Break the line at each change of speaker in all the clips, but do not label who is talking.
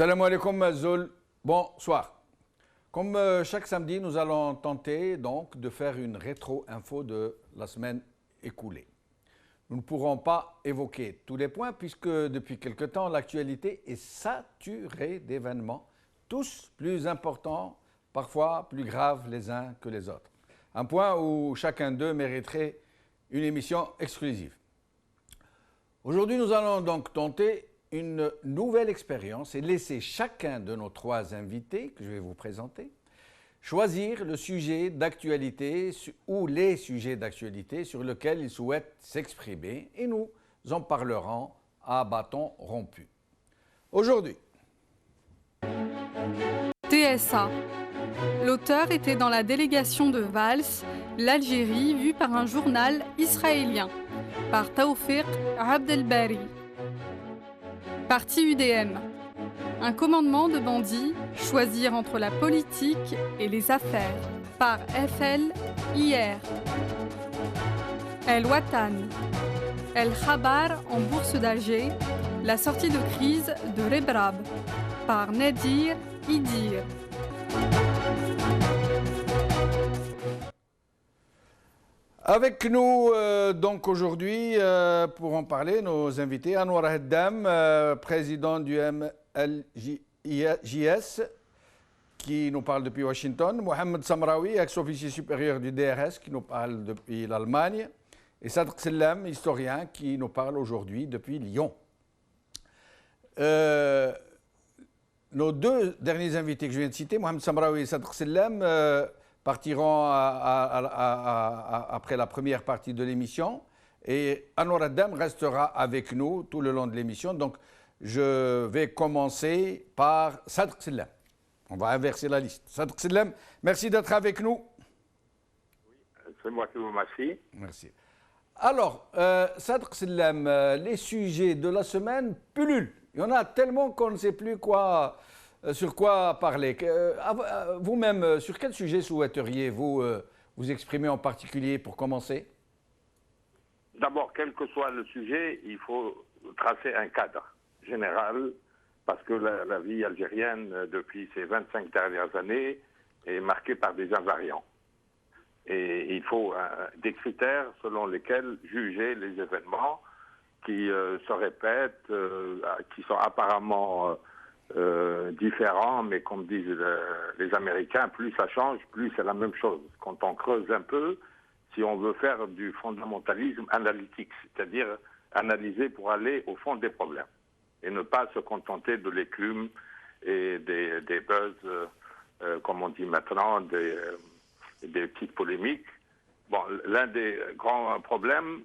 Salam alaikum Azul, bonsoir. Comme chaque samedi, nous allons tenter donc de faire une rétro-info de la semaine écoulée. Nous ne pourrons pas évoquer tous les points puisque depuis quelque temps, l'actualité est saturée d'événements, tous plus importants, parfois plus graves les uns que les autres. Un point où chacun d'eux mériterait une émission exclusive. Aujourd'hui, nous allons donc tenter une nouvelle expérience et laisser chacun de nos trois invités que je vais vous présenter choisir le sujet d'actualité ou les sujets d'actualité sur lesquels ils souhaitent s'exprimer et nous en parlerons à bâton rompu. Aujourd'hui,
TSA. L'auteur était dans la délégation de Valls, l'Algérie vue par un journal israélien, par Taoufik Abdelbari. Parti UDM. Un commandement de bandits, choisir entre la politique et les affaires, par FLIR. El Watan. El Khabar en bourse d'Alger, la sortie de crise de Rebrab, par Nadir Idir.
avec nous donc aujourd'hui pour en parler, nos invités, Anwar Haddam, président du MLJS, qui nous parle depuis Washington, Mohamed Samraoui, ex-officier supérieur du DRS, qui nous parle depuis l'Allemagne, et Sadr Sellam, historien, qui nous parle aujourd'hui depuis Lyon. Nos deux derniers invités que je viens de citer, Mohamed Samraoui et Sadr Sellam, partiront après la première partie de l'émission et Anwar Haddam restera avec nous tout le long de l'émission. Donc, je vais commencer par Sadr Sellam. On va inverser la liste. Sadr Sellam, merci d'être avec nous.
Oui, c'est moi qui vous remercie.
Merci. Alors, Sadr Sellam, les sujets de la semaine pullulent. Il y en a tellement qu'on ne sait plus sur quoi parler. Vous-même, sur quel sujet souhaiteriez-vous vous exprimer en particulier pour commencer?
D'abord, quel que soit le sujet, il faut tracer un cadre général parce que la vie algérienne, depuis ces 25 dernières années, est marquée par des invariants. Et il faut des critères selon lesquels juger les événements qui se répètent, qui sont apparemment différents, mais comme disent les Américains, plus ça change, plus c'est la même chose. Quand on creuse un peu, si on veut faire du fondamentalisme analytique, c'est-à-dire analyser pour aller au fond des problèmes, et ne pas se contenter de l'écume et des buzz, comme on dit maintenant, des petites polémiques. Bon, l'un des grands problèmes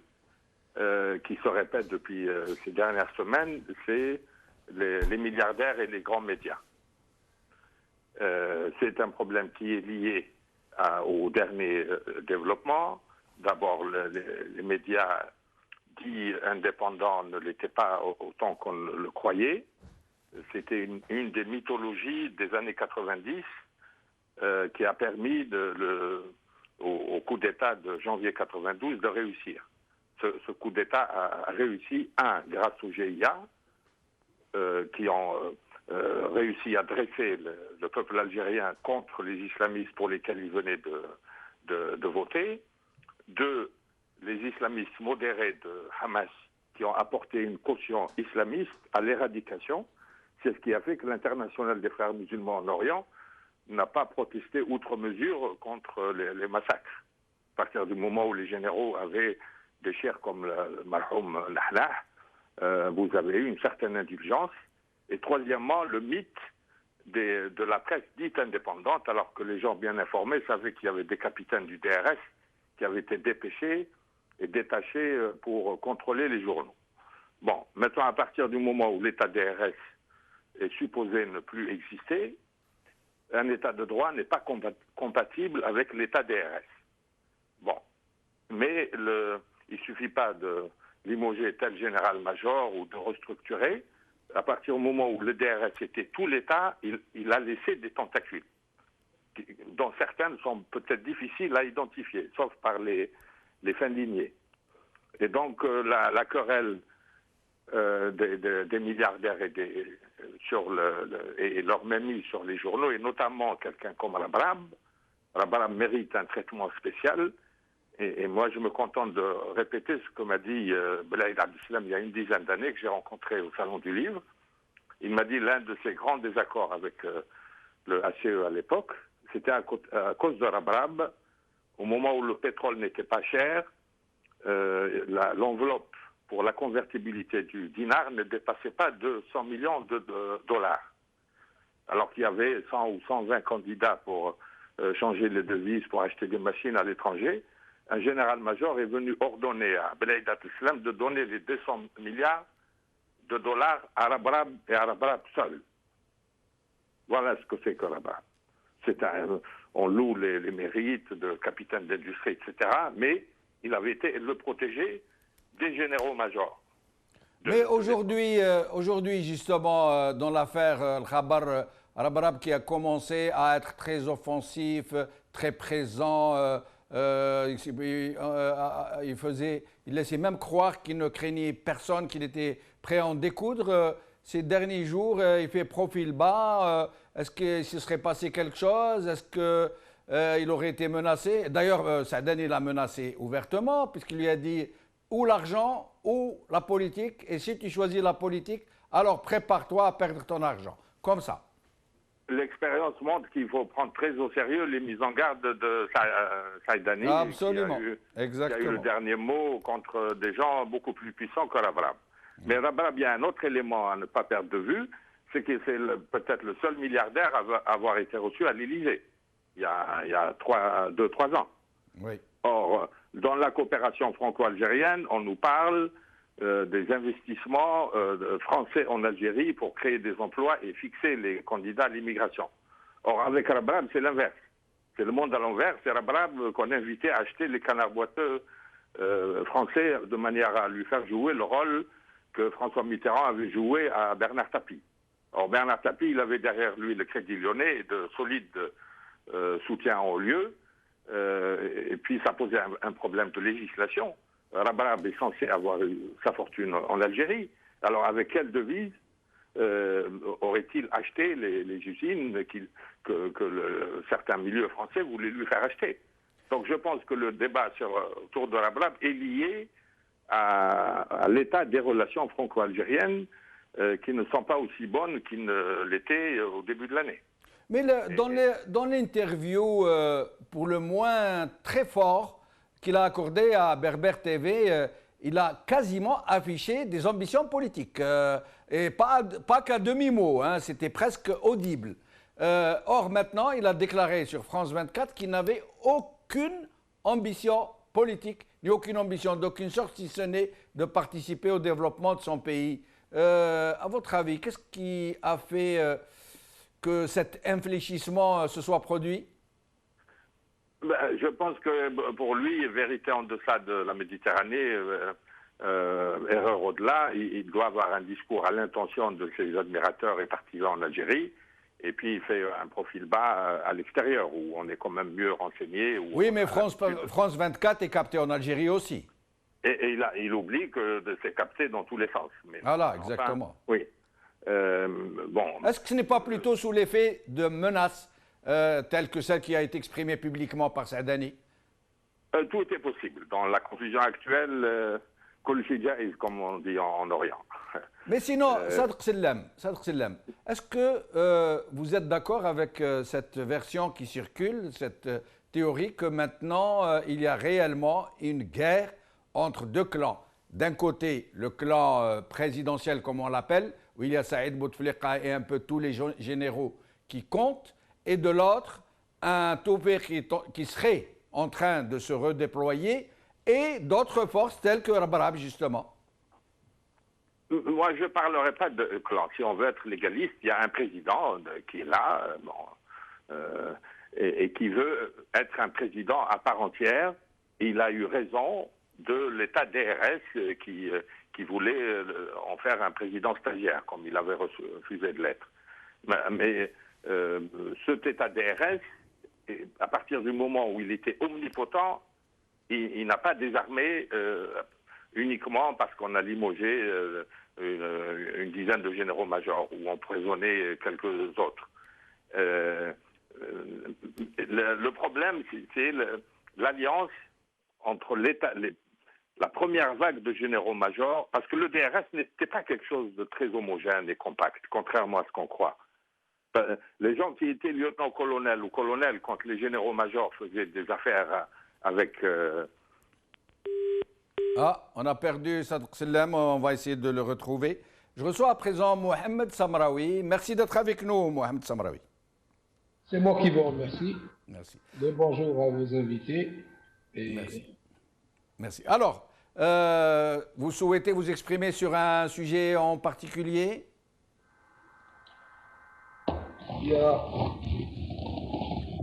qui se répète depuis ces dernières semaines, c'est les milliardaires et les grands médias. C'est un problème qui est lié au dernier développement. D'abord, les médias dits indépendants ne l'étaient pas autant qu'on le croyait. C'était une des mythologies des années 90 qui a permis au coup d'État de janvier 92 de réussir. Ce coup d'État a réussi, grâce au GIA, qui ont réussi à dresser le peuple algérien contre les islamistes pour lesquels ils venaient de voter. Deux, les islamistes modérés de Hamas qui ont apporté une caution islamiste à l'éradication. C'est ce qui a fait que l'Internationale des frères musulmans en Orient n'a pas protesté outre mesure contre les massacres. À partir du moment où les généraux avaient des chers comme le marhoum Nahlah, vous avez eu une certaine indulgence. Et troisièmement, le mythe de la presse dite indépendante, alors que les gens bien informés savaient qu'il y avait des capitaines du DRS qui avaient été dépêchés et détachés pour contrôler les journaux. Bon, maintenant, à partir du moment où l'État DRS est supposé ne plus exister, un État de droit n'est pas compatible avec l'État DRS. Bon, mais il ne suffit pas de limoger tel général-major ou de restructurer. À partir du moment où le DRS était tout l'État, il a laissé des tentacules, dont certaines sont peut-être difficiles à identifier, sauf par les fins de lignée. Et donc la querelle des milliardaires et leur mémis sur les journaux, et notamment quelqu'un comme Rabrab. Rabrab mérite un traitement spécial. Et moi, je me contente de répéter ce que m'a dit Belaïd Abdeslam il y a une dizaine d'années, que j'ai rencontré au Salon du Livre. Il m'a dit l'un de ses grands désaccords avec le ACE à l'époque, c'était à cause de Rabrab. Au moment où le pétrole n'était pas cher, l'enveloppe pour la convertibilité du dinar ne dépassait pas 200 millions de dollars. Alors qu'il y avait 100 ou 120 candidats pour changer les devises, pour acheter des machines à l'étranger. Un général-major est venu ordonner à Belaïd Abdeslam de donner les 200 milliards de dollars à Rabrab et à Rabrab seul. Voilà ce que c'est que Rabrab. On loue les mérites de capitaine d'industrie, etc. Mais il avait été le protégé des généraux-majors.
Mais aujourd'hui, justement, dans l'affaire Rabrab qui a commencé à être très offensif, très présent, il laissait même croire qu'il ne craignait personne, qu'il était prêt à en découdre. Ces derniers jours, il fait profil bas. Est-ce qu'il se serait passé quelque chose? Est-ce qu'il aurait été menacé? D'ailleurs, Saadani l'a menacé ouvertement, puisqu'il lui a dit ou l'argent ou la politique. Et si tu choisis la politique, alors prépare-toi à perdre ton argent. Comme ça.
L'expérience montre qu'il faut prendre très au sérieux les mises en garde de Saadani.
Absolument.
Exactement. Il a eu le dernier mot contre des gens beaucoup plus puissants que Rabrab. Mais Rabrab, il y a un autre élément à ne pas perdre de vue, c'est que c'est peut-être le seul milliardaire à avoir été reçu à l'Élysée, il y a 2-3 ans.
Oui.
Or, dans la coopération franco-algérienne, on nous parle des investissements français en Algérie pour créer des emplois et fixer les candidats à l'immigration. Or, avec Rabrab, c'est l'inverse. C'est le monde à l'envers. C'est Rabrab qu'on a invité à acheter les canards boiteux français de manière à lui faire jouer le rôle que François Mitterrand avait joué à Bernard Tapie. Or, Bernard Tapie, il avait derrière lui le Crédit Lyonnais et de solides soutiens ont lieu. Et puis, ça posait un problème de législation. Rabrab est censé avoir eu sa fortune en Algérie. Alors, avec quelle devise aurait-il acheté les usines que certains milieux français voulaient lui faire acheter? Donc, je pense que le débat autour de Rabrab est lié à l'état des relations franco-algériennes qui ne sont pas aussi bonnes qu'ils ne l'étaient au début de l'année.
Mais dans l'interview, pour le moins très fort, qu'il a accordé à Berber TV, il a quasiment affiché des ambitions politiques. Et pas qu'à demi-mot, hein, c'était presque audible. Or, maintenant, il a déclaré sur France 24 qu'il n'avait aucune ambition politique, ni aucune ambition d'aucune sorte, si ce n'est de participer au développement de son pays. À votre avis, qu'est-ce qui a fait que cet infléchissement se soit produit?
Je pense que pour lui, vérité en deçà de la Méditerranée, erreur au-delà, il doit avoir un discours à l'intention de ses admirateurs et partisans en Algérie, et puis il fait un profil bas à l'extérieur, où on est quand même mieux renseigné.
Oui, mais France 24 est capté en Algérie aussi.
Et il oublie que c'est capté dans tous les sens. Mais
voilà, exactement.
Oui. Bon.
Est-ce que ce n'est pas plutôt sous l'effet de menaces telles que celle qui a été exprimée publiquement par Saadani?
Tout est possible. Dans la confusion actuelle, comme on dit en Orient.
Mais sinon, Sadr Sellem, est-ce que vous êtes d'accord avec cette version qui circule, cette théorie que maintenant il y a réellement une guerre entre deux clans? D'un côté, le clan présidentiel, comme on l'appelle, où il y a Saïd Bouteflika et un peu tous les généraux qui comptent, et de l'autre, un Taoufik qui serait en train de se redéployer, et d'autres forces telles que Rabrab, justement.
Moi, je ne parlerai pas de clan. Si on veut être légaliste, il y a un président qui est là et qui veut être un président à part entière. Il a eu raison de l'état DRS qui voulait en faire un président stagiaire, comme il avait refusé de l'être. Mais cet état DRS, à partir du moment où il était omnipotent, il n'a pas désarmé uniquement parce qu'on a limogé une dizaine de généraux-majors ou emprisonné quelques autres. Le problème, c'est l'alliance entre la première vague de généraux-majors, parce que le DRS n'était pas quelque chose de très homogène et compact, contrairement à ce qu'on croit. Les gens qui étaient lieutenant-colonel ou colonel quand les généraux-majors faisaient des affaires avec...
Ah, on a perdu Sadr Salem, on va essayer de le retrouver. Je reçois à présent Mohamed Samraoui. Merci d'être avec nous, Mohamed Samraoui.
C'est moi qui vous remercie.
Merci.
Le bonjour à vos invités.
Merci. Merci. Alors, vous souhaitez vous exprimer sur un sujet en particulier?
Il y a...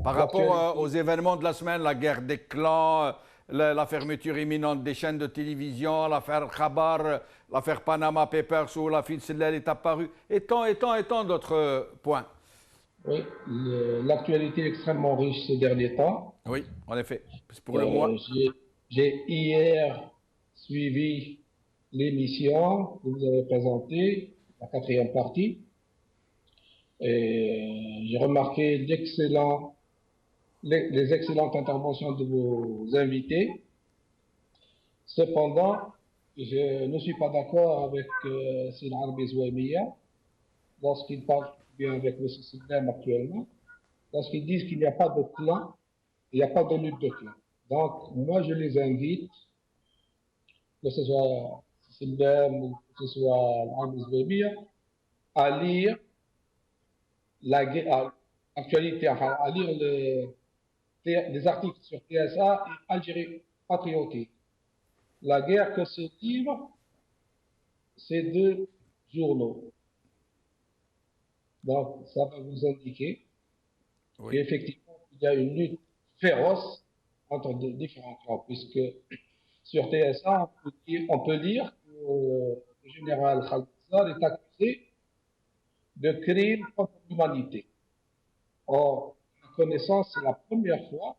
Par rapport aux événements de la semaine, la guerre des clans, la fermeture imminente des chaînes de télévision, l'affaire Khabar, l'affaire Panama Papers où la fille de Sellel est apparue, et tant d'autres points.
Oui, l'actualité est extrêmement riche ces derniers temps.
Oui, en effet. Pour le mois.
J'ai hier suivi l'émission que vous avez présentée, la 4e partie, et j'ai remarqué les excellentes interventions de vos invités. Cependant, je ne suis pas d'accord avec Sina Arbi Zouaimia lorsqu'il parle bien avec M. Sidem actuellement, lorsqu'ils disent qu'il n'y a pas de clan, il n'y a pas de lutte de clan. Donc, moi, je les invite, que ce soit Sidem ou que ce soit Arbi Zouaimia, à lire l'actualité, enfin, à lire les articles sur TSA et Algérie patriotique. La guerre que se livrent ces deux journaux. Donc, ça va vous indiquer qu'effectivement, il y a une lutte féroce entre différents clans, puisque sur TSA, on peut lire que le général Khalid Zar est accusé de crimes contre l'humanité. Or, à connaissance, c'est la première fois.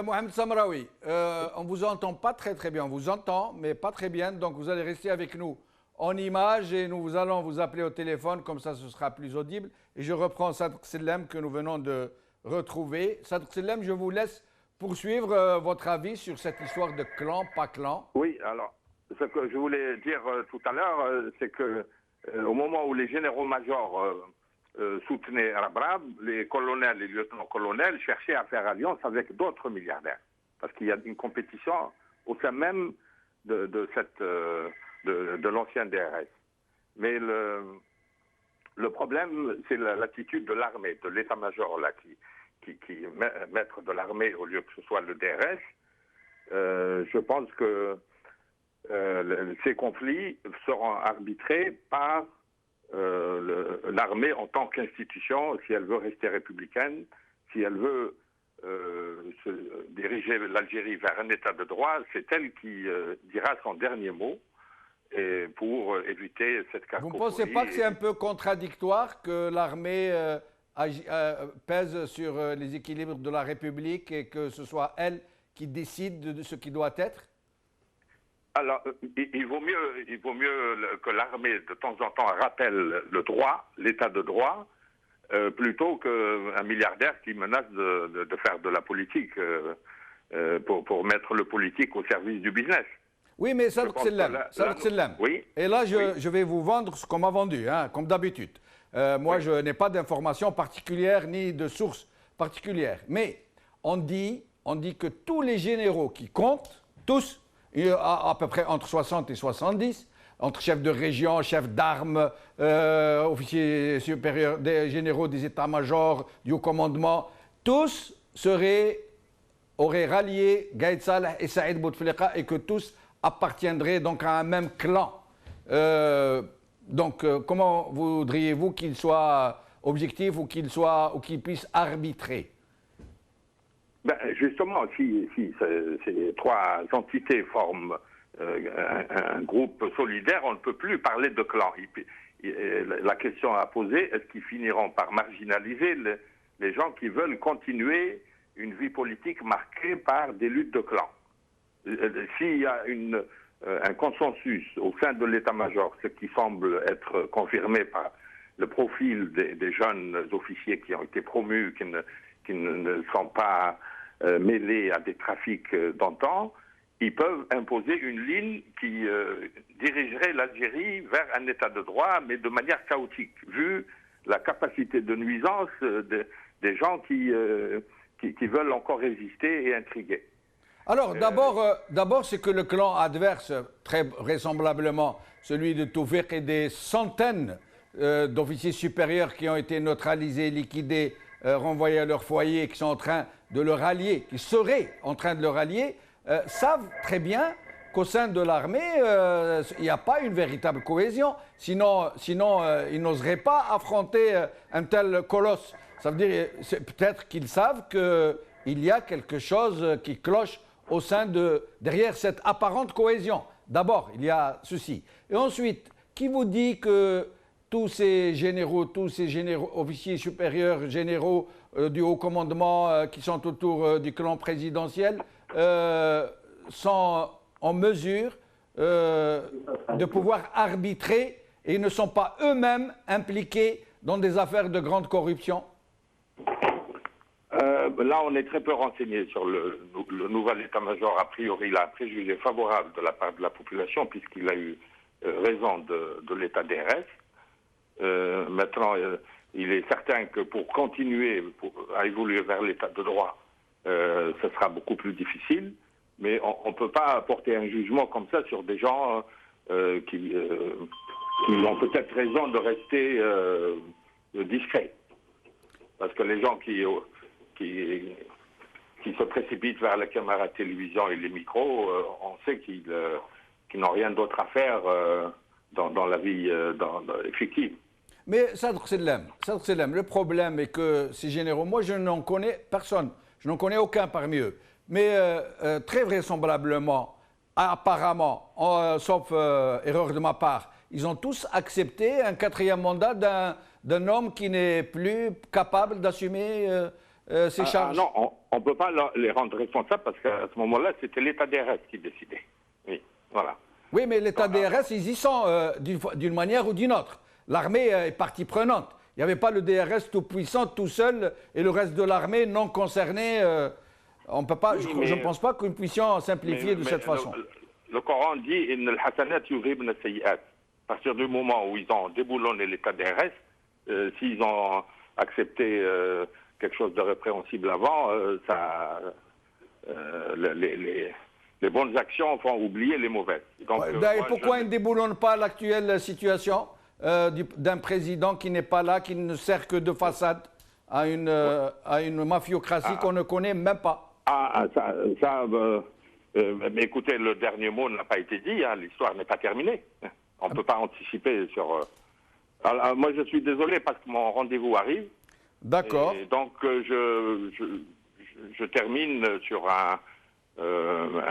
Mohamed Samraoui, on ne vous entend pas très bien. On vous entend, mais pas très bien. Donc, vous allez rester avec nous en image et nous allons vous appeler au téléphone. Comme ça, ce sera plus audible. Et je reprends Sadr Salem que nous venons de retrouver. Sadr Salem, je vous laisse poursuivre votre avis sur cette histoire de clan, pas clan.
Oui, alors, ce que je voulais dire tout à l'heure, c'est que au moment où les généraux-majors soutenaient Rabrab, les colonels, les lieutenants-colonels cherchaient à faire alliance avec d'autres milliardaires. Parce qu'il y a une compétition au sein même de l'ancien DRS. Mais le problème, c'est l'attitude de l'armée, de l'état-major, là, qui maître de l'armée au lieu que ce soit le DRS. Je pense que ces conflits seront arbitrés par l'armée en tant qu'institution, si elle veut rester républicaine, si elle veut diriger l'Algérie vers un état de droit, c'est elle qui dira son dernier mot et pour éviter cette cacophonie.
Vous ne pensez pas que c'est un peu contradictoire que l'armée pèse sur les équilibres de la République et que ce soit elle qui décide de ce qui doit être?
Alors, il vaut mieux que l'armée, de temps en temps, rappelle le droit, l'état de droit, plutôt qu'un milliardaire qui menace de faire de la politique pour mettre le politique au service du business.
Oui, mais Sadr Salem,
oui,
et là, je vais vous vendre ce qu'on m'a vendu, hein, comme d'habitude. Moi, je n'ai pas d'informations particulières ni de sources particulières. Mais on dit que tous les généraux qui comptent, tous, à peu près entre 60 et 70, entre chefs de région, chefs d'armes, officiers supérieurs, des généraux des états-majors, du haut commandement, tous auraient rallié Gaïd Saleh et Saïd Bouteflika et que tous appartiendraient donc à un même clan. Donc, comment voudriez-vous qu'il soit objectif ou qu'il puisse arbitrer?
Ben, justement, si ces trois entités forment un groupe solidaire, on ne peut plus parler de clan. La question à poser, est-ce qu'ils finiront par marginaliser les gens qui veulent continuer une vie politique marquée par des luttes de clans? S'il y a une un consensus au sein de l'état-major, ce qui semble être confirmé par le profil des jeunes officiers qui ont été promus, qui ne sont pas mêlés à des trafics d'antan, ils peuvent imposer une ligne qui dirigerait l'Algérie vers un état de droit, mais de manière chaotique, vu la capacité de nuisance des gens qui veulent encore résister et intriguer.
Alors, d'abord, c'est que le clan adverse, très vraisemblablement celui de Taoufik et des centaines d'officiers supérieurs qui ont été neutralisés, liquidés, renvoyés à leur foyer, qui sont en train de le rallier, qui seraient en train de le rallier, savent très bien qu'au sein de l'armée, il n'y a pas une véritable cohésion. Sinon ils n'oseraient pas affronter un tel colosse. Ça veut dire, peut-être qu'ils savent qu'il y a quelque chose qui cloche au sein derrière cette apparente cohésion. D'abord, il y a ceci. Et ensuite, qui vous dit que tous ces généraux, officiers supérieurs, généraux du haut commandement qui sont autour du clan présidentiel sont en mesure de pouvoir arbitrer et ne sont pas eux-mêmes impliqués dans des affaires de grande corruption?
Là, on est très peu renseigné sur le nouvel état-major. A priori, il a un préjugé favorable de la part de la population, puisqu'il a eu raison de l'état DRS. Maintenant, il est certain que pour continuer à évoluer vers l'état de droit, ce sera beaucoup plus difficile. Mais on ne peut pas porter un jugement comme ça sur des gens qui ont peut-être raison de rester discrets. Parce que les gens qui se précipitent vers la caméra de télévision et les micros, on sait qu'ils n'ont rien d'autre à faire dans la vie effective.
Mais Sadr Sellem, le problème est que ces généraux, moi je n'en connais personne, je n'en connais aucun parmi eux. Mais très vraisemblablement, apparemment, sauf erreur de ma part, ils ont tous accepté un 4e mandat d'un homme qui n'est plus capable d'assumer ses charges.
Non, on ne peut pas les rendre responsables parce qu'à ce moment-là, c'était l'État DRS qui décidait. Oui, voilà.
Oui, mais l'État DRS, ils y sont d'une manière ou d'une autre. L'armée est partie prenante. Il n'y avait pas le DRS tout puissant, tout seul, et le reste de l'armée non concerné. On peut pas, je ne pense pas que nous puissions simplifier de cette façon.
Le Coran dit « Inna al-hasanat yudhibna as-sayyi'at ». À partir du moment où ils ont déboulonné l'état DRS, s'ils ont accepté quelque chose de répréhensible avant, les bonnes actions font oublier les mauvaises. Donc,
et pourquoi ils ne déboulonnent pas l'actuelle situation d'un président qui n'est pas là, qui ne sert que de façade à une mafiocratie qu'on ne connaît même pas?
Mais écoutez, le dernier mot n'a pas été dit, hein, l'histoire n'est pas terminée. On ne peut pas anticiper sur... Alors, moi, je suis désolé parce que mon rendez-vous arrive.
D'accord.
Donc, je termine sur un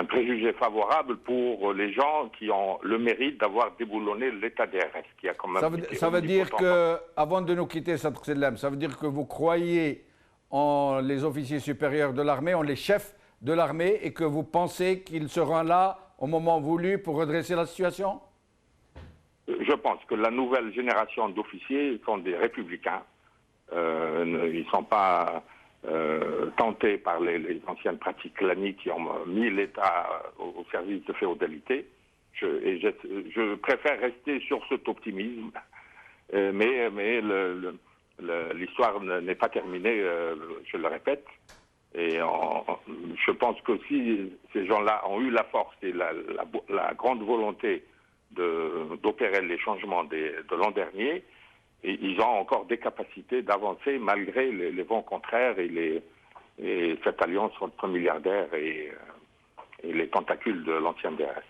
préjugé favorable pour les gens qui ont le mérite d'avoir déboulonné l'état DRS, qui a quand même...
Ça veut dire que, avant de nous quitter, Sadr Sellem, ça veut dire que vous croyez en les officiers supérieurs de l'armée, en les chefs de l'armée, et que vous pensez qu'ils seront là au moment voulu pour redresser la situation?
Je pense que la nouvelle génération d'officiers sont des républicains. Ils ne sont pas tentés par les anciennes pratiques claniques qui ont mis l'État au service de féodalité. Je préfère rester sur cet optimisme, mais l'histoire n'est pas terminée, je le répète. Et je pense que si ces gens-là ont eu la force et la grande volonté d'opérer les changements de l'an dernier, et ils ont encore des capacités d'avancer malgré les vents contraires et cette alliance entre milliardaires et les tentacules de l'ancienne DRS.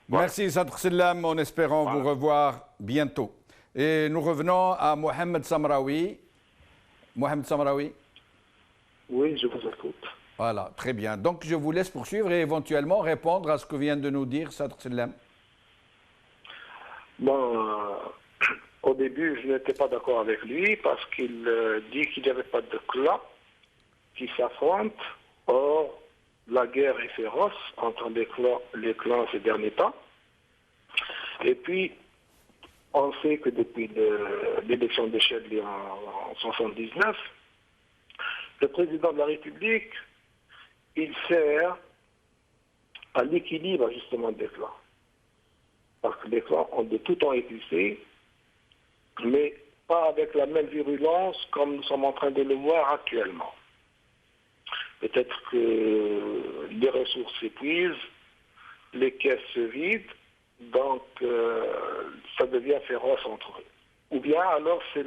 Voilà. Merci Sadr Sellem, en espérant vous revoir bientôt. Et nous revenons à Mohamed Samraoui. Mohamed Samraoui.
Oui, je vous écoute.
Voilà, très bien. Donc je vous laisse poursuivre et éventuellement répondre à ce que vient de nous dire Sadr Sellem.
Bon, au début, je n'étais pas d'accord avec lui parce qu'il dit qu'il n'y avait pas de clans qui s'affrontent. Or, la guerre est féroce entre les clans ces derniers temps. Et puis, on sait que depuis l'élection de Chadli en 1979, le président de la République, il sert à l'équilibre justement des clans. Parce que les clans ont de tout temps existé, mais pas avec la même virulence comme nous sommes en train de le voir actuellement. Peut-être que les ressources s'épuisent, les caisses se vident, donc ça devient féroce entre eux. Ou bien alors c'est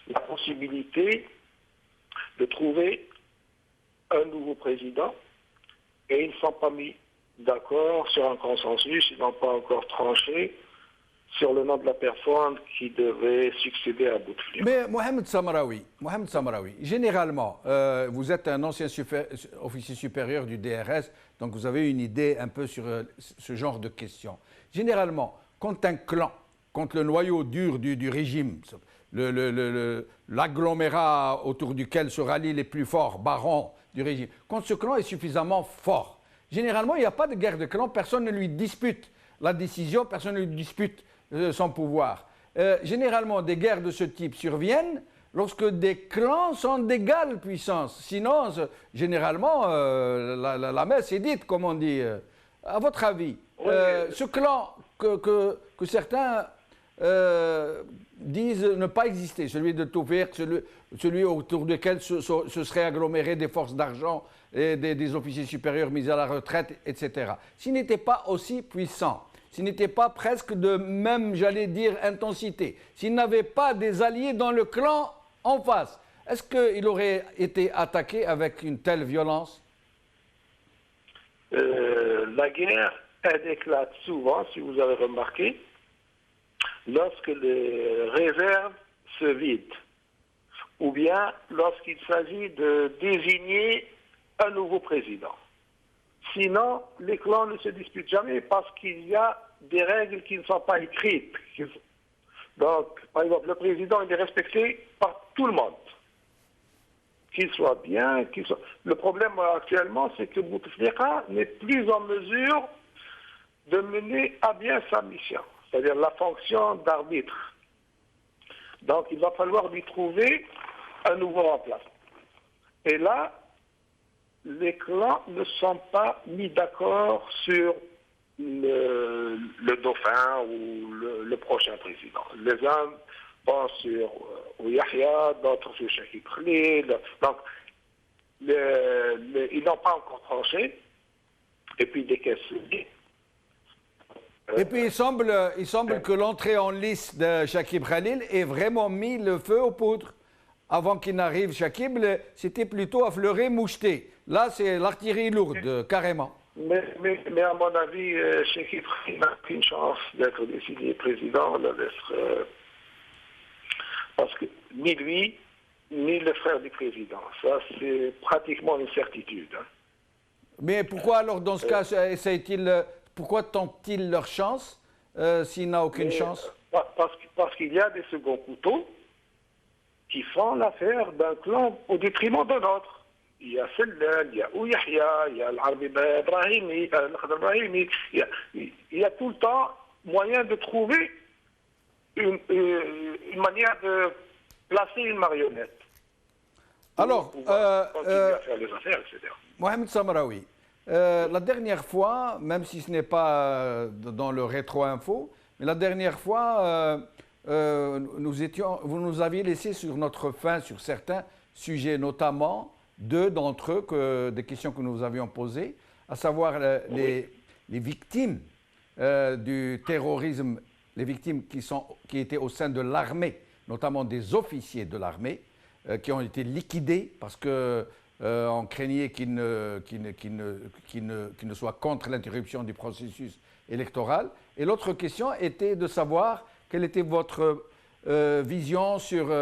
la possibilité de trouver un nouveau président et ils ne sont pas mis d'accord sur un consensus, ils n'ont pas encore tranché sur le nom de la personne qui devait succéder à Bouteflika.
Mais Mohamed Samraoui, généralement, vous êtes un ancien officier supérieur du DRS, donc vous avez une idée un peu sur ce genre de questions. Généralement, quand un clan, quand le noyau dur du régime, l'agglomérat autour duquel se rallient les plus forts barons du régime, quand ce clan est suffisamment fort, généralement, il n'y a pas de guerre de clan, personne ne lui dispute la décision, personne ne lui dispute son pouvoir. Généralement, des guerres de ce type surviennent lorsque des clans sont d'égale puissance. Sinon, généralement, la messe est dite, comme on dit. À votre avis, ce clan que certains disent ne pas exister, celui de Tawfiq, celui autour duquel se seraient agglomérés des forces d'argent et des officiers supérieurs mis à la retraite, etc. S'il n'était pas aussi puissant, s'il n'était pas presque de même, j'allais dire, intensité, s'il n'avait pas des alliés dans le clan en face, est-ce qu'il aurait été attaqué avec une telle violence?
La guerre, elle éclate souvent, si vous avez remarqué, lorsque les réserves se vident, ou bien lorsqu'il s'agit de désigner un nouveau président. Sinon, les clans ne se disputent jamais parce qu'il y a des règles qui ne sont pas écrites. Donc, par exemple, le président il est respecté par tout le monde. Qu'il soit bien, qu'il soit... Le problème actuellement, c'est que Bouteflika n'est plus en mesure de mener à bien sa mission, c'est-à-dire la fonction d'arbitre. Donc, il va falloir lui trouver un nouveau remplaçant. Et là, les clans ne sont pas mis d'accord sur le dauphin ou le prochain président. Les uns pensent sur Yahya, d'autres sur Chakib Khalil. Donc, ils n'ont pas encore tranché. Et puis, dès qu'elles se disent.
Et puis, il semble que l'entrée en lice de Chakib Khalil ait vraiment mis le feu aux poudres. Avant qu'il n'arrive, Chakib, c'était plutôt affleuré, moucheté. Là, c'est l'artillerie lourde, carrément.
Mais à mon avis, Chakib Khalil n'a qu'une chance d'être désigné président. Parce que ni lui, ni le frère du président. Ça, c'est pratiquement une certitude. Hein.
Mais pourquoi alors, dans ce cas, pourquoi tentent-ils leur chance s'il n'a aucune chance?
Parce qu'il y a des seconds couteaux qui font l'affaire d'un clan au détriment d'un autre. Il y a Sellal, il y a Ouyahia, il y a l'Arbi Brahimi, il y a tout le temps moyen de trouver une manière de placer une marionnette.
Alors,
continuer à faire les affaires, etc.
Mohamed Samraoui, la dernière fois, même si ce n'est pas dans le rétro-info, mais la dernière fois, vous nous aviez laissé sur notre faim sur certains sujets, notamment deux d'entre eux, des questions que nous avions posées, à savoir les victimes du terrorisme, les victimes qui étaient au sein de l'armée, notamment des officiers de l'armée, qui ont été liquidés parce qu'on craignait qu'ils ne soient contre l'interruption du processus électoral. Et l'autre question était de savoir quelle était votre vision sur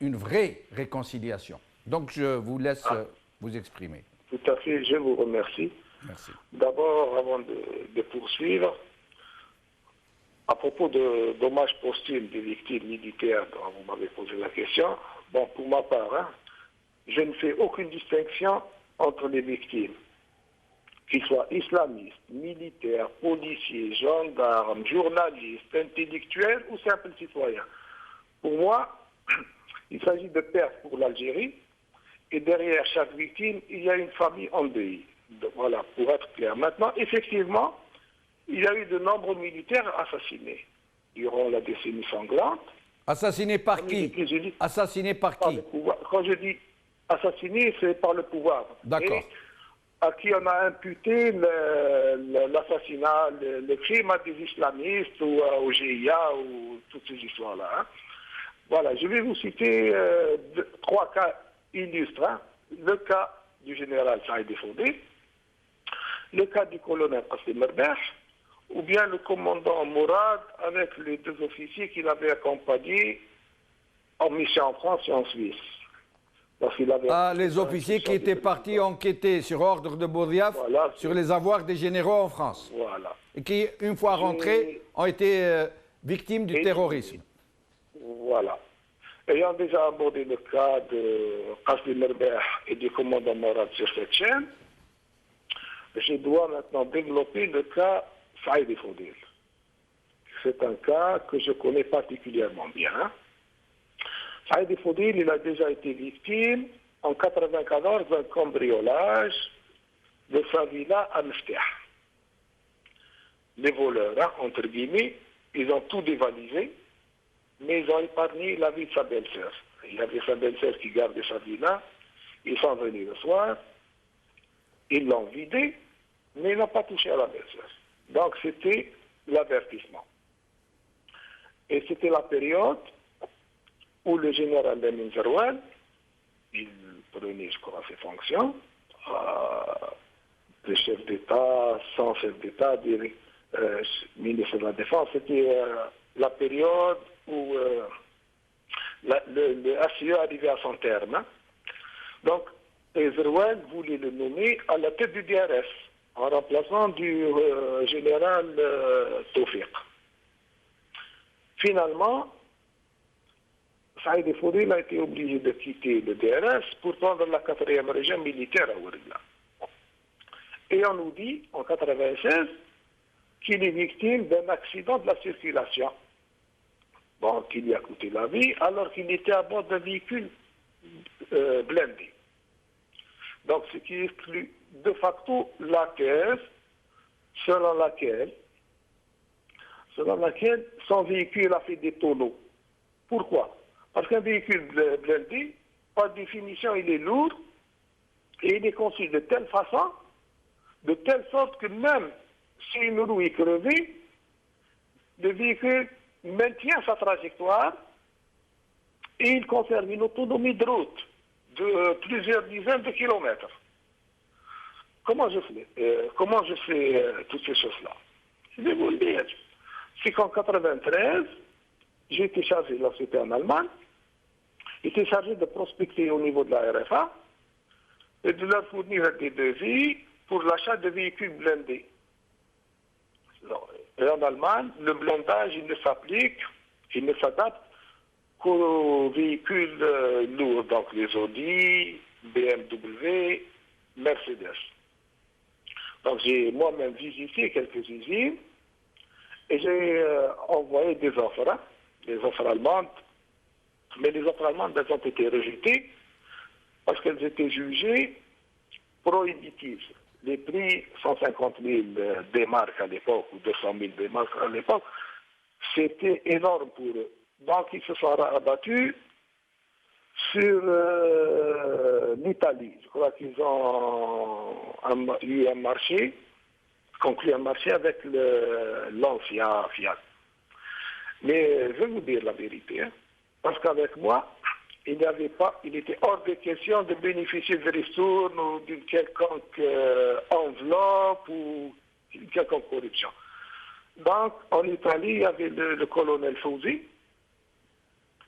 une vraie réconciliation. Donc, je vous laisse vous exprimer.
Tout à fait, je vous remercie.
Merci.
D'abord, avant de poursuivre, à propos de dommages posthumes des victimes militaires dont vous m'avez posé la question, bon, pour ma part, je ne fais aucune distinction entre les victimes. qu'ils soient islamistes, militaires, policiers, gendarmes, journalistes, intellectuels ou simples citoyens. Pour moi, il s'agit de pertes pour l'Algérie, et derrière chaque victime, il y a une famille en deuil. Voilà, pour être clair. Maintenant, effectivement, il y a eu de nombreux militaires assassinés durant la décennie sanglante.
Assassinés par qui? Assassinés par qui?
Quand je dis assassinés, c'est par le pouvoir.
D'accord.
À qui on a imputé l'assassinat, le crime à des islamistes ou au GIA ou toutes ces histoires-là. Hein. Voilà, je vais vous citer 3 cas illustres. Hein. Le cas du général Saïd Foudé, le cas du colonel Qassim Merbeh, ou bien le commandant Mourad avec les 2 officiers qu'il avait accompagnés en mission en France et en Suisse.
Les officiers qui étaient partis enquêter sur ordre de Boudiaf sur les avoirs des généraux en France.
Voilà.
Et qui, une fois rentrés, ont été victimes du terrorisme.
Voilà. Ayant déjà abordé le cas de Qassim Merbeh et du commandant Mourad sur cette chaîne, je dois maintenant développer le cas Saïd Foudé. C'est un cas que je connais particulièrement bien. Saïd Foudé, il a déjà été victime en 1994 d'un cambriolage de sa villa à Meftah. Les voleurs, hein, entre guillemets, ils ont tout dévalisé, mais ils ont épargné la vie de sa belle-sœur. Il y avait sa belle-sœur qui gardait sa villa, ils sont venus le soir, ils l'ont vidée, mais ils n'ont pas touché à la belle-sœur. Donc c'était l'avertissement. Et c'était la période où le général Lamine Zerouane, il prenait, je crois, ses fonctions, de chef d'État, sans chef d'État, ministre de la Défense. C'était la période où le HCE arrivait à son terme. Hein. Donc, Zerouane voulait le nommer à la tête du DRS, en remplaçant du général Tawfiq. Finalement, Saïd Foudé a été obligé de quitter le DRS pour prendre la 4e région militaire à Ouargla. Et on nous dit, en 1996, qu'il est victime d'un accident de la circulation. Bon, qui lui a coûté la vie, alors qu'il était à bord d'un véhicule blindé. Donc, ce qui exclut de facto la thèse selon laquelle son véhicule a fait des tonneaux. Pourquoi? Parce qu'un véhicule blindé, par définition, il est lourd et il est conçu de telle façon, de telle sorte que même si une roue est crevée, le véhicule maintient sa trajectoire et il conserve une autonomie de route de plusieurs dizaines de kilomètres. Comment je fais toutes ces choses-là? Je vais vous le dire. C'est qu'en 1993, j'ai été chargé, là c'était en Allemagne, j'étais chargé de prospecter au niveau de la RFA et de leur fournir des devis pour l'achat de véhicules blindés. Et en Allemagne, le blindage, il ne s'adapte qu'aux véhicules lourds, donc les Audi, BMW, Mercedes. Donc j'ai moi-même visité quelques usines et j'ai envoyé des offres, hein, des offres allemandes, mais les offres allemandes, elles ont été rejetées parce qu'elles étaient jugées prohibitives. Les prix, 150 000 D-mark à l'époque, ou 200 000 D-mark à l'époque, c'était énorme pour eux. Donc ils se sont rabattus sur l'Italie. Je crois qu'ils ont eu un marché, conclu un marché avec l'ancien Fiat. Mais je vais vous dire la vérité, hein, parce qu'avec moi, il était hors de question de bénéficier de ristournes ou d'une quelconque enveloppe ou d'une quelconque corruption. Donc, en Italie, il y avait le colonel Fauzi,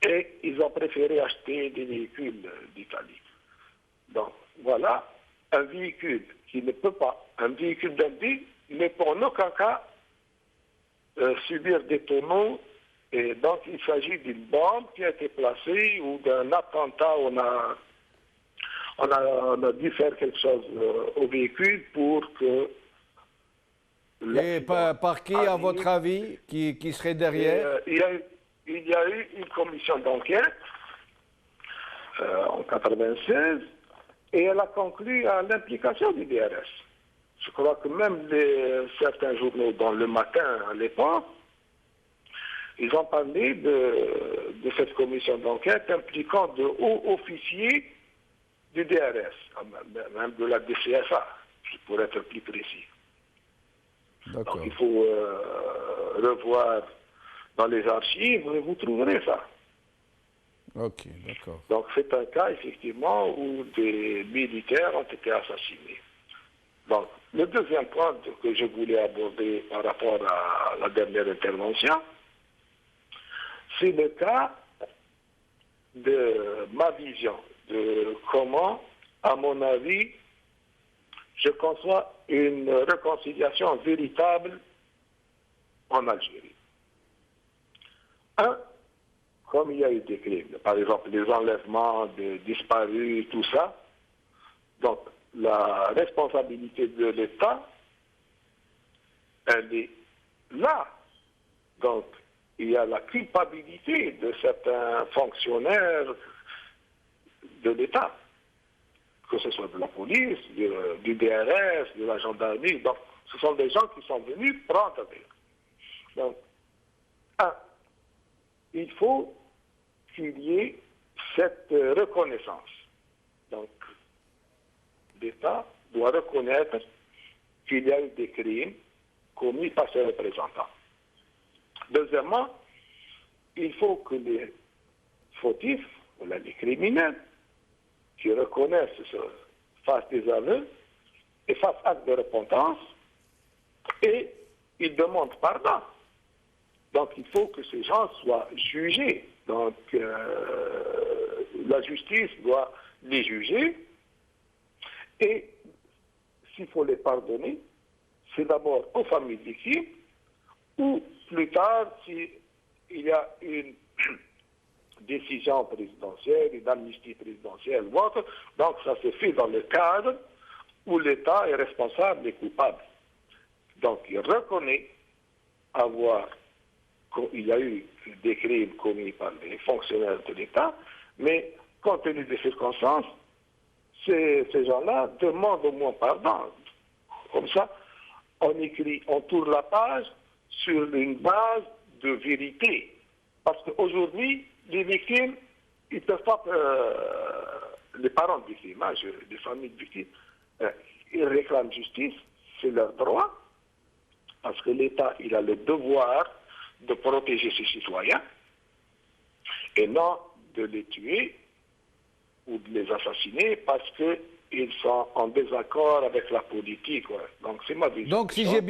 et ils ont préféré acheter des véhicules d'Italie. Donc, voilà, un véhicule qui ne peut pas, un véhicule d'Inde ne peut en aucun cas subir des tonneaux. Et donc, il s'agit d'une bombe qui a été placée ou d'un attentat. On on a dû faire quelque chose au véhicule pour que...
Et par qui, à votre avis, qui serait derrière?
Il y a eu une commission d'enquête en 1996 et elle a conclu à l'implication du DRS. Je crois que même certains journaux dans le matin à l'époque, ils ont parlé de cette commission d'enquête impliquant de hauts officiers du DRS, même de la DCSA, pour être plus précis. Donc il faut revoir dans les archives et vous trouverez ça.
Ok, d'accord.
Donc c'est un cas effectivement où des militaires ont été assassinés. Donc le deuxième point que je voulais aborder par rapport à la dernière intervention, c'est le cas de ma vision de comment, à mon avis, je conçois une réconciliation véritable en Algérie. Un, comme il y a eu des crimes, par exemple les enlèvements de disparus, tout ça, donc la responsabilité de l'État, elle est là. Donc il y a la culpabilité de certains fonctionnaires de l'État, que ce soit de la police, du DRS, de la gendarmerie. Donc, ce sont des gens qui sont venus prendre avec. Donc, il faut qu'il y ait cette reconnaissance. Donc, l'État doit reconnaître qu'il y a eu des crimes commis par ses représentants. Deuxièmement, il faut que les fautifs, ou les criminels, qui reconnaissent, fassent des aveux et fassent acte de repentance et ils demandent pardon. Donc il faut que ces gens soient jugés. Donc la justice doit les juger et s'il faut les pardonner, c'est d'abord aux familles victimes ou plus tard s'il y a une décision présidentielle, une amnistie présidentielle ou autre. Donc ça se fait dans le cadre où l'État est responsable et coupable. Donc il reconnaît qu'il y a eu des crimes commis par les fonctionnaires de l'État, mais compte tenu des circonstances, ces gens-là demandent au moins pardon. Comme ça, on tourne la page sur une base de vérité. Parce qu'aujourd'hui, les victimes, ils ne peuvent pas, les parents de victimes, les familles de victimes, ils réclament justice, c'est leur droit, parce que l'État, il a le devoir de protéger ses citoyens, et non de les tuer ou de les assassiner parce qu'ils sont en désaccord avec la politique. Ouais. Donc c'est ma vision.
Donc si j'ai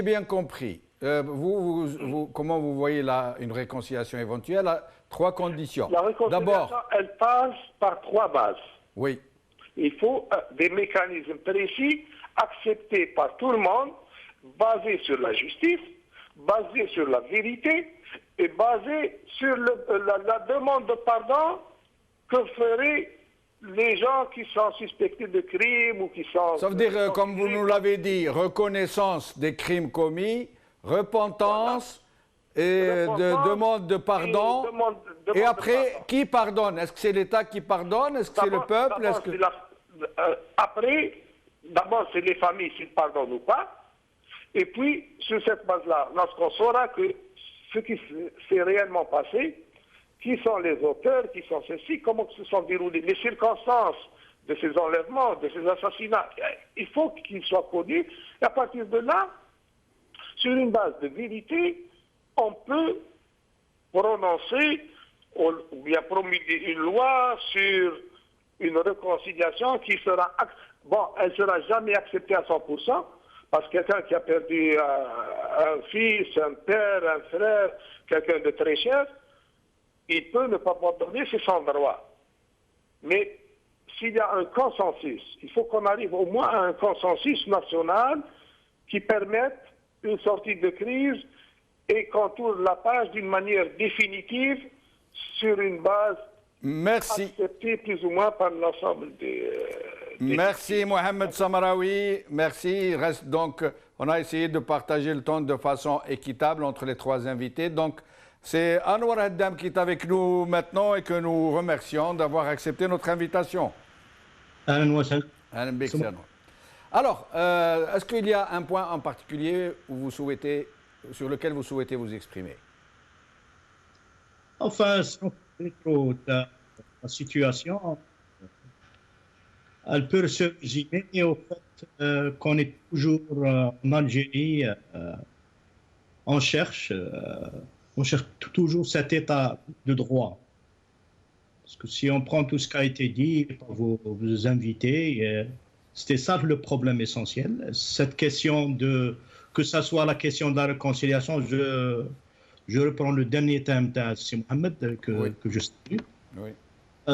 bien compris, comment vous voyez une réconciliation éventuelle à 3 conditions.
La réconciliation, elle passe par 3 bases.
Oui.
Il faut des mécanismes précis, acceptés par tout le monde, basés sur la justice, basés sur la vérité et basés sur la demande de pardon que feraient les gens qui sont suspectés de crimes ou qui sont...
Ça veut dire, comme vous nous l'avez dit, reconnaissance des crimes commis, repentance et demande de pardon. Et après, qui pardonne? Est-ce que c'est l'État qui pardonne? Est-ce que c'est le peuple?
Après, d'abord, c'est les familles s'ils pardonnent ou pas. Et puis, sur cette base-là, lorsqu'on saura que ce qui s'est réellement passé, qui sont les auteurs, qui sont ceux-ci, comment se sont déroulées les circonstances de ces enlèvements, de ces assassinats, il faut qu'ils soient connus. Et à partir de là, sur une base de vérité, on peut prononcer ou bien promulguer une loi sur une réconciliation qui sera... Bon, elle ne sera jamais acceptée à 100%, parce que quelqu'un qui a perdu un fils, un père, un frère, quelqu'un de très cher, il peut ne pas pardonner, c'est son droit. Mais s'il y a un consensus, il faut qu'on arrive au moins à un consensus national qui permette une sortie de crise et qu'on tourne la page d'une manière définitive sur une base
Merci.
accepté plus ou moins par l'ensemble des
Merci Mohamed Samaraoui. Merci. Reste donc, on a essayé de partager le temps de façon équitable entre les trois invités. Donc, c'est Anwar Haddam qui est avec nous maintenant et que nous remercions d'avoir accepté notre invitation.
Ahlan wa sahlan.
Ahlan bik, c'est Anwar. Alors, est-ce qu'il y a un point en particulier sur lequel vous souhaitez vous exprimer?
Enfin, la situation, elle peut se résumer au fait qu'on est toujours en Algérie, on cherche toujours cet état de droit. Parce que si on prend tout ce qui a été dit par vos invités, c'était ça le problème essentiel. Cette question que ce soit la question de la réconciliation, je reprends le dernier thème de Mohamed que je salue.
Oui.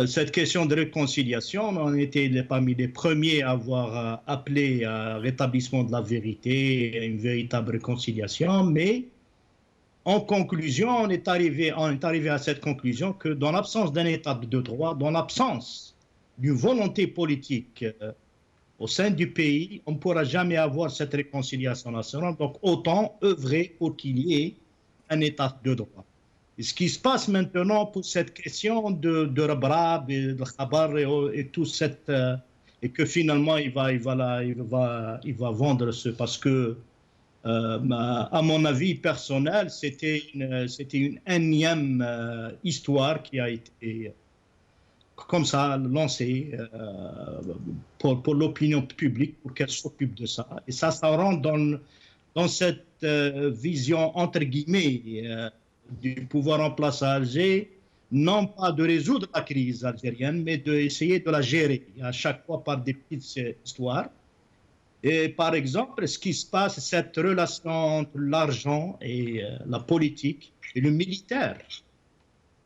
Cette question de réconciliation, on était parmi les premiers à avoir appelé à rétablissement de la vérité, à une véritable réconciliation, mais en conclusion, on est arrivé à cette conclusion que dans l'absence d'un état de droit, dans l'absence d'une volonté politique au sein du pays, on ne pourra jamais avoir cette réconciliation nationale. Donc autant œuvrer pour qu'il y ait un état de droit. Et ce qui se passe maintenant pour cette question de Rabrab et de Khabar et tout cette et que finalement il va vendre ce parce que à mon avis personnel c'était une énième histoire qui a été comme ça lancée pour l'opinion publique pour qu'elle s'occupe de ça et ça rentre dans cette vision entre guillemets du pouvoir en place à Alger, non pas de résoudre la crise algérienne, mais d'essayer de la gérer, à chaque fois par des petites histoires. Et par exemple, ce qui se passe, cette relation entre l'argent et la politique et le militaire,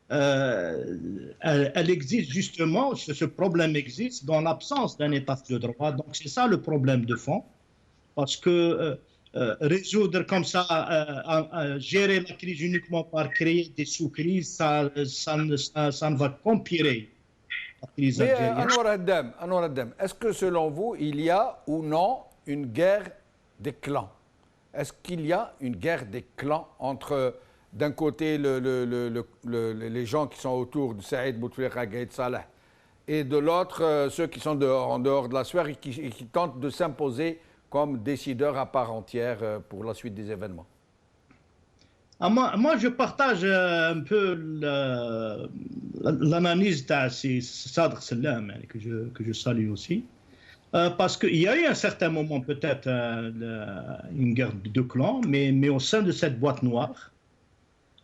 elle existe justement, ce problème existe dans l'absence d'un état de droit. Donc c'est ça le problème de fond, parce que résoudre comme ça, gérer la crise uniquement par créer des sous-crises, ça ne va qu'empirer la crise algérienne.
Anwar Haddam, est-ce que selon vous, il y a ou non une guerre des clans? Est-ce qu'il y a une guerre des clans entre, d'un côté, les gens qui sont autour de Saïd Bouteflika, Gaïd Salah, et de l'autre, ceux qui sont en dehors de la sphère et qui tentent de s'imposer comme décideur à part entière pour la suite des événements?
Moi, je partage un peu l'analyse de Sadr Sallam, que je salue aussi, parce qu'il y a eu à un certain moment peut-être une guerre de clans, mais au sein de cette boîte noire,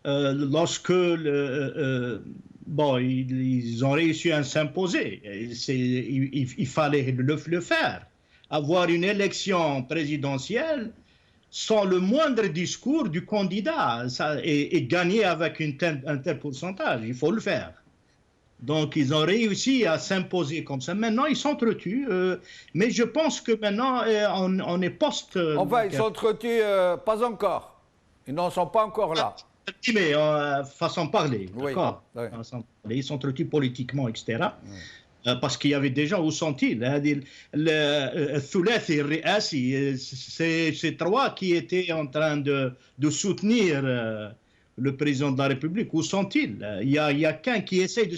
lorsque ils ont réussi à s'imposer, il fallait le faire. Avoir une élection présidentielle sans le moindre discours du candidat et gagner avec un tel pourcentage. Il faut le faire. Donc, ils ont réussi à s'imposer comme ça. Maintenant, ils s'entretuent. Mais je pense que maintenant, on est post...
Enfin, ils s'entretuent pas encore. Ils n'en sont pas encore là.
Mais façon de parler,
oui,
d'accord.
Oui.
Ils s'entretuent politiquement, etc. Oui. Parce qu'il y avait des gens, où sont-ils? Ces trois qui étaient en train de soutenir le président de la République, où sont-ils? Il y a qu'un qui essaie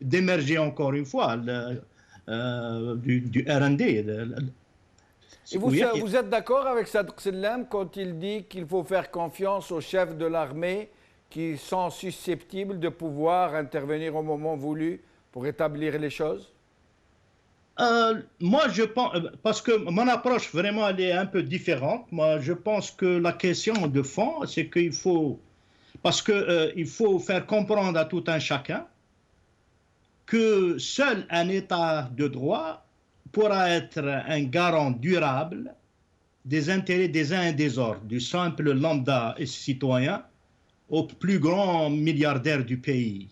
d'émerger encore une fois du RND.
Et vous êtes d'accord avec Sadr Sallam quand il dit qu'il faut faire confiance aux chefs de l'armée qui sont susceptibles de pouvoir intervenir au moment voulu pour établir les choses?
Moi, je pense, parce que mon approche vraiment elle est un peu différente. Moi, je pense que la question de fond, c'est qu'il faut, il faut faire comprendre à tout un chacun que seul un État de droit pourra être un garant durable des intérêts des uns et des autres, du simple lambda et citoyen au plus grand milliardaire du pays.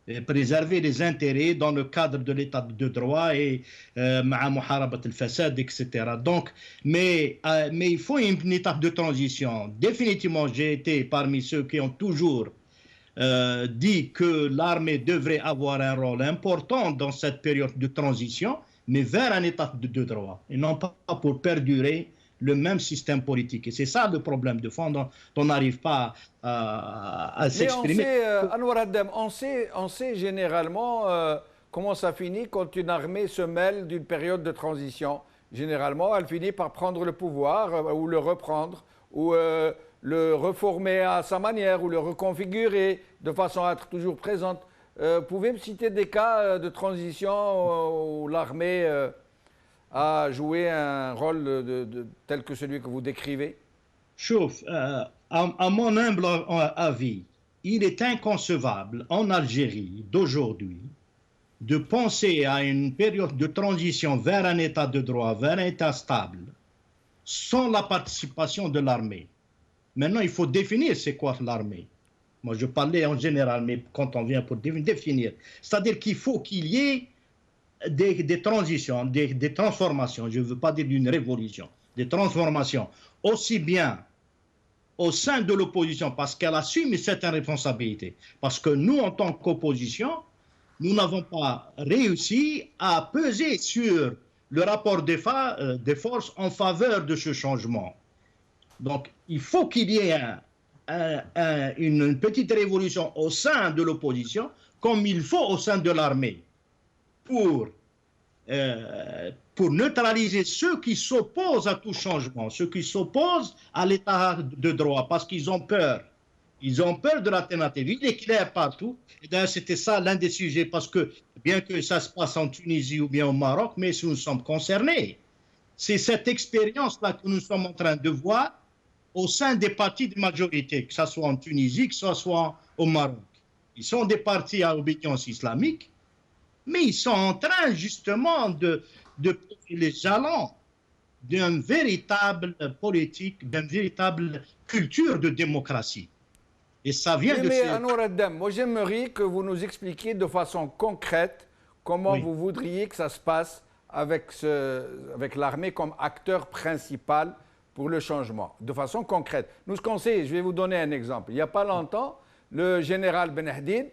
Et préserver les intérêts dans le cadre de l'état de droit et muharabat al-fasad, etc. Donc, mais il faut une étape de transition. Définitivement, j'ai été parmi ceux qui ont toujours dit que l'armée devrait avoir un rôle important dans cette période de transition, mais vers un état de droit, et non pas pour perdurer le même système politique. Et c'est ça le problème de fond dont on n'arrive pas à s'exprimer.
Mais Anwar Haddam, on sait généralement comment ça finit quand une armée se mêle d'une période de transition. Généralement, elle finit par prendre le pouvoir ou le reprendre, ou le reformer à sa manière, ou le reconfigurer de façon à être toujours présente. Pouvez-vous me citer des cas de transition où l'armée a joué un rôle tel que celui que vous décrivez?
Chouf, à mon humble avis, il est inconcevable en Algérie d'aujourd'hui de penser à une période de transition vers un état de droit, vers un état stable, sans la participation de l'armée. Maintenant, il faut définir c'est quoi l'armée. Moi, je parlais en général, mais quand on vient pour définir, c'est-à-dire qu'il faut qu'il y ait des transitions, des transformations, je ne veux pas dire d'une révolution, des transformations, aussi bien au sein de l'opposition, parce qu'elle assume certaines responsabilités. Parce que nous, en tant qu'opposition, nous n'avons pas réussi à peser sur le rapport des forces en faveur de ce changement. Donc, il faut qu'il y ait une petite révolution au sein de l'opposition, comme il faut au sein de l'armée, pour neutraliser ceux qui s'opposent à tout changement, ceux qui s'opposent à l'état de droit, parce qu'ils ont peur. Ils ont peur de l'alternative. Il est clair partout. Et d'ailleurs, c'était ça l'un des sujets, parce que bien que ça se passe en Tunisie ou bien au Maroc, mais si nous sommes concernés, c'est cette expérience-là que nous sommes en train de voir au sein des partis de majorité, que ce soit en Tunisie, que ce soit au Maroc. Ils sont des partis à obédience islamique, mais ils sont en train justement de les jalons d'une véritable politique, d'une véritable culture de démocratie. Et ça vient de...
Mais Anwar Haddam, moi j'aimerais que vous nous expliquiez de façon concrète comment vous voudriez que ça se passe avec l'armée comme acteur principal pour le changement, de façon concrète. Nous, ce qu'on sait, je vais vous donner un exemple. Il n'y a pas longtemps, le général Ben Hadid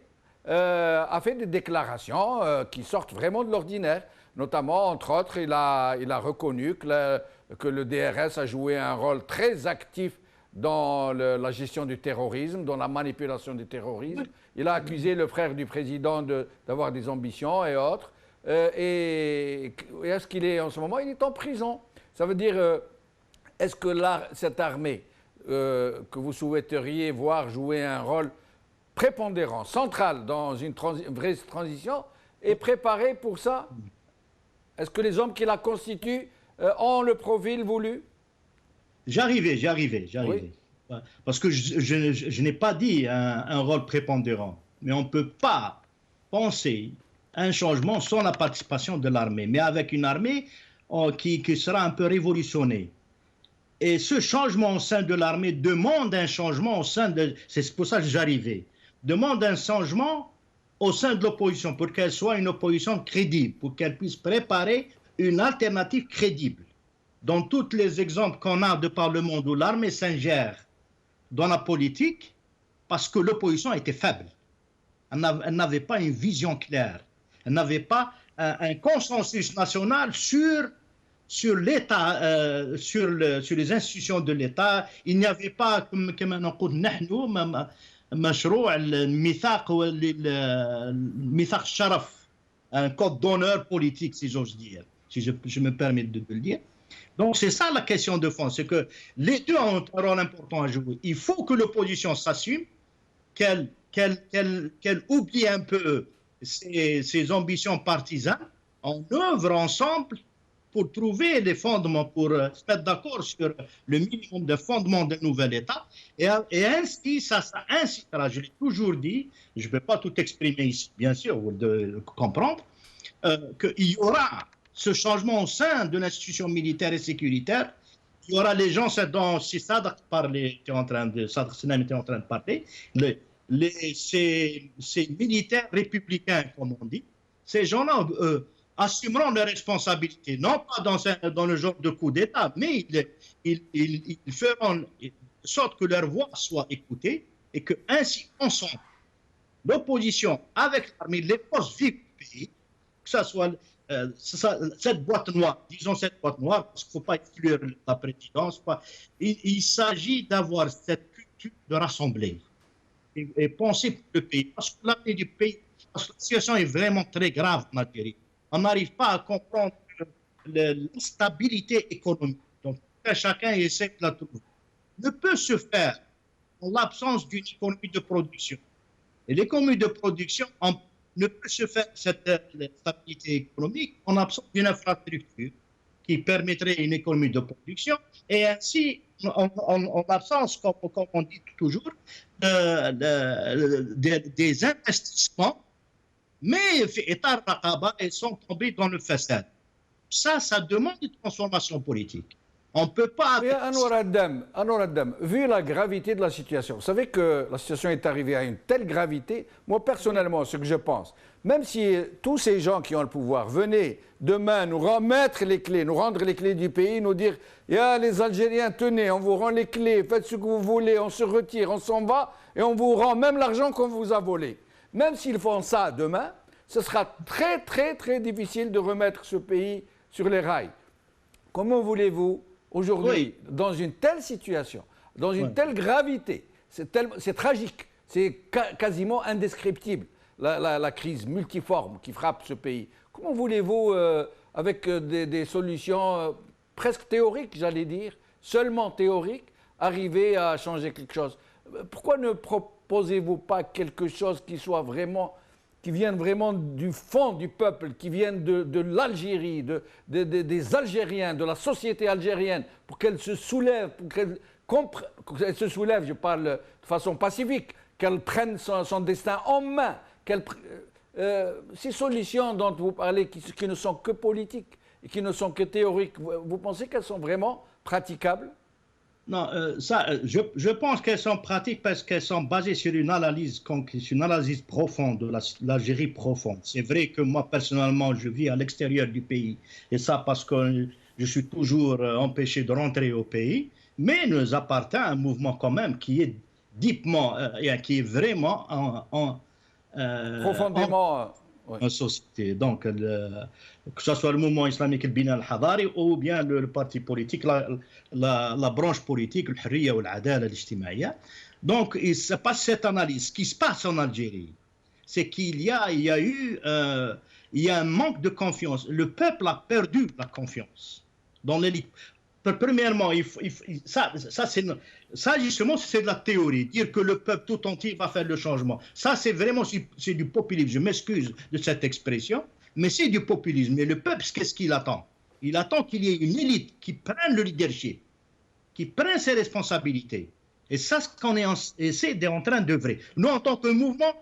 a fait des déclarations qui sortent vraiment de l'ordinaire. Notamment, entre autres, il a reconnu que le DRS a joué un rôle très actif dans la gestion du terrorisme, dans la manipulation du terrorisme. Il a accusé le frère du président d'avoir des ambitions et autres. Et est-ce qu'il est en ce moment? Il est en prison. Ça veut dire, est-ce que cette armée que vous souhaiteriez voir jouer un rôle prépondérant, central dans une vraie transition, est préparée pour ça? Est-ce que les hommes qui la constituent ont le profil voulu?
J'arrivais.
Oui.
Parce que je n'ai pas dit un rôle prépondérant, mais on ne peut pas penser un changement sans la participation de l'armée, mais avec une armée qui sera un peu révolutionnée. Et ce changement au sein de l'armée demande un changement au sein de... C'est pour ça que j'arrivais. Demande un changement au sein de l'opposition, pour qu'elle soit une opposition crédible, pour qu'elle puisse préparer une alternative crédible. Dans tous les exemples qu'on a de par le monde où l'armée s'ingère dans la politique, parce que l'opposition était faible. Elle n'avait pas une vision claire. Elle n'avait pas un consensus national sur l'État, sur les institutions de l'État. Il n'y avait pas, comme on dit, مشروع الميثاق الميثاق الشرف, un code d'honneur politique, si j'ose dire, si je me permets de le dire. Donc c'est ça la question de fond, c'est que les deux ont un rôle important à jouer. Il faut que l'opposition s'assume, qu'elle oublie un peu ses ambitions partisanes, on œuvre ensemble pour trouver les fondements, pour se mettre d'accord sur le minimum de fondements d'un nouvel État. Et ainsi, ça incitera, je l'ai toujours dit, je ne peux pas tout exprimer ici, bien sûr, vous de comprendre, qu'il y aura ce changement au sein de l'institution militaire et sécuritaire. Il y aura les gens dont Sadr était en train de parler, ces militaires républicains, comme on dit, ces gens-là assumeront leurs responsabilités, non pas dans le genre de coup d'État, mais ils feront en sorte que leur voix soit écoutée et que ainsi, ensemble, l'opposition avec l'armée, les forces vives du pays, que ce soit cette boîte noire, disons cette boîte noire, parce qu'il ne faut pas exclure la présidence, il s'agit d'avoir cette culture de rassembler et penser pour le pays. Parce que l'avenir du pays, parce que la situation est vraiment très grave en Algérie. On n'arrive pas à comprendre l'instabilité économique. Donc, chacun essaie de la trouver. Ne peut se faire en l'absence d'une économie de production. Et l'économie de production ne peut se faire cette stabilité économique en l'absence d'une infrastructure qui permettrait une économie de production et ainsi en l'absence, comme on dit toujours, des investissements, mais État Raqaba, ils sont tombés dans le façade. Ça demande une transformation politique. On ne peut pas...
Anwar Addam, vu la gravité de la situation, vous savez que la situation est arrivée à une telle gravité, moi personnellement, ce que je pense, même si tous ces gens qui ont le pouvoir venaient demain nous remettre les clés, nous rendre les clés du pays, nous dire « les Algériens, tenez, on vous rend les clés, faites ce que vous voulez, on se retire, on s'en va et on vous rend même l'argent qu'on vous a volé ». Même s'ils font ça demain, ce sera très très très difficile de remettre ce pays sur les rails. Comment voulez-vous aujourd'hui, dans une telle situation, dans une telle gravité, c'est tragique, c'est quasiment indescriptible, la crise multiforme qui frappe ce pays. Comment voulez-vous, avec des solutions presque théoriques, j'allais dire, seulement théoriques, arriver à changer quelque chose? Pourquoi ne proposez-vous pas quelque chose qui soit vraiment, qui vienne vraiment du fond du peuple, qui vienne de l'Algérie, des Algériens, de la société algérienne, pour qu'elle se soulève, pour qu'elle se soulève, je parle de façon pacifique, qu'elle prenne son destin en main, ces solutions dont vous parlez, qui ne sont que politiques et qui ne sont que théoriques, vous pensez qu'elles sont vraiment praticables?
Non, je pense qu'elles sont pratiques parce qu'elles sont basées sur une analyse profonde de l'Algérie profonde. C'est vrai que moi, personnellement, je vis à l'extérieur du pays. Et ça parce que je suis toujours empêché de rentrer au pays. Mais nous appartient à un mouvement quand même qui est deepement, qui est vraiment
profondément
en société. Donc, que ce soit le mouvement islamique, le Bina al-Hadari, ou bien le parti politique, la branche politique, le Hurriya ou l'Adala al-Ijtimaïya. Donc, il se passe cette analyse. Ce qui se passe en Algérie, c'est qu'il y a un manque de confiance. Le peuple a perdu la confiance dans l'élite. Premièrement, ça justement, c'est de la théorie. Dire que le peuple tout entier va faire le changement. Ça, c'est vraiment du populisme. Je m'excuse de cette expression, mais c'est du populisme. Et le peuple, qu'est-ce qu'il attend? Il attend qu'il y ait une élite qui prenne le leadership, qui prenne ses responsabilités. Et ça, c'est ce qu'on est en train d'œuvrer. Nous, en tant que mouvement,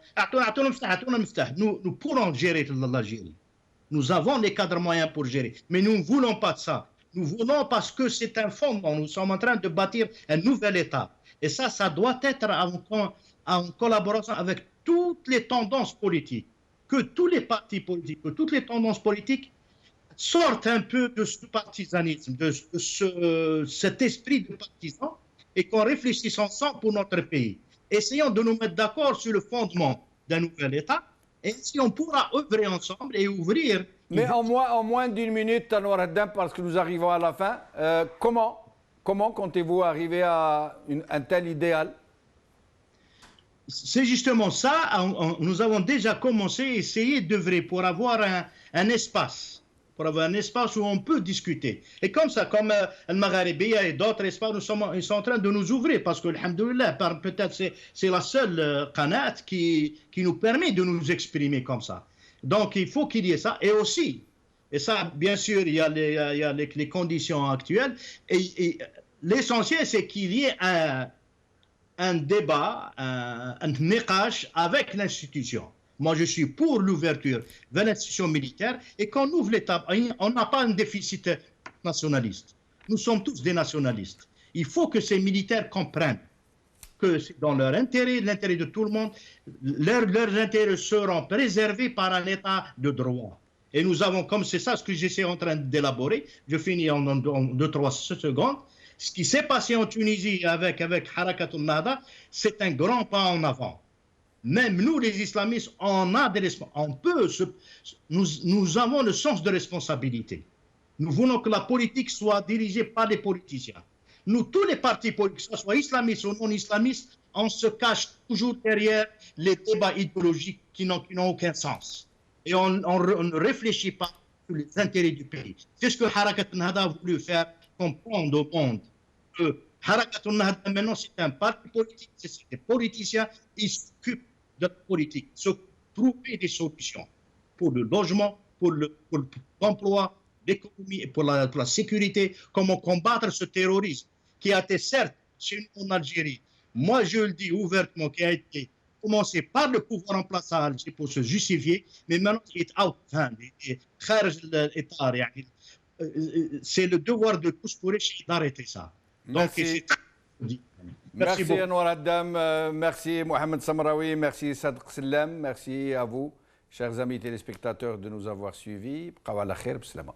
nous pourrons gérer l'Algérie. Nous avons les cadres moyens pour gérer. Mais nous ne voulons pas de ça. Nous voulons parce que c'est un fondement. Nous sommes en train de bâtir un nouvel État. Et ça doit être en collaboration avec toutes les tendances politiques. Que tous les partis politiques, que toutes les tendances politiques sortent un peu de ce partisanisme, de cet esprit de partisan et qu'on réfléchisse ensemble pour notre pays. Essayons de nous mettre d'accord sur le fondement d'un nouvel État et si on pourra œuvrer ensemble et ouvrir...
Mais en moins d'une minute, Anwar Addam, parce que nous arrivons à la fin, comment comptez-vous arriver à un tel idéal?
C'est justement ça, nous avons déjà commencé à essayer d'œuvrer pour avoir un espace où on peut discuter. Et comme ça, comme Al-Magharibiya et d'autres espaces, ils sont en train de nous ouvrir parce que, alhamdoulilah, peut-être c'est la seule qanat qui nous permet de nous exprimer comme ça. Donc, il faut qu'il y ait ça. Et aussi, et ça, bien sûr, il y a les conditions actuelles. Et l'essentiel, c'est qu'il y ait un débat, un niqash avec l'institution. Moi, je suis pour l'ouverture vers l'institution militaire et qu'on ouvre l'État. On n'a pas un déficit nationaliste. Nous sommes tous des nationalistes. Il faut que ces militaires comprennent que c'est dans leur intérêt, l'intérêt de tout le monde, leurs intérêts seront préservés par un État de droit. Et nous avons, comme c'est ça ce que j'essaie en train d'élaborer, je finis en 2-3 secondes, ce qui s'est passé en Tunisie avec Harakatul Nahda, c'est un grand pas en avant. Même nous, les islamistes, nous avons le sens de responsabilité. Nous voulons que la politique soit dirigée par les politiciens. Nous, tous les partis politiques, que ce soit islamistes ou non islamistes, on se cache toujours derrière les débats idéologiques qui n'ont aucun sens. Et on ne réfléchit pas sur les intérêts du pays. C'est ce que Harakat al-Nahda a voulu faire comprendre au monde. Que Harakat al-Nahda, maintenant, c'est un parti politique, c'est des politiciens, ils s'occupent de la politique, se trouver des solutions pour le logement, pour l'emploi, l'économie et pour la sécurité, comment combattre ce terrorisme qui a été certes chez nous en Algérie. Moi, je le dis ouvertement, qui a été commencé par le pouvoir en place à Alger pour se justifier, mais maintenant il est out, c'est le devoir de tous pour essayer d'arrêter ça.
Merci. Merci Anwar Haddam, merci Mohamed Samraoui, merci Sadq Salem, merci à vous, chers amis téléspectateurs, de nous avoir suivis. Bqaw ala khair, b'slama.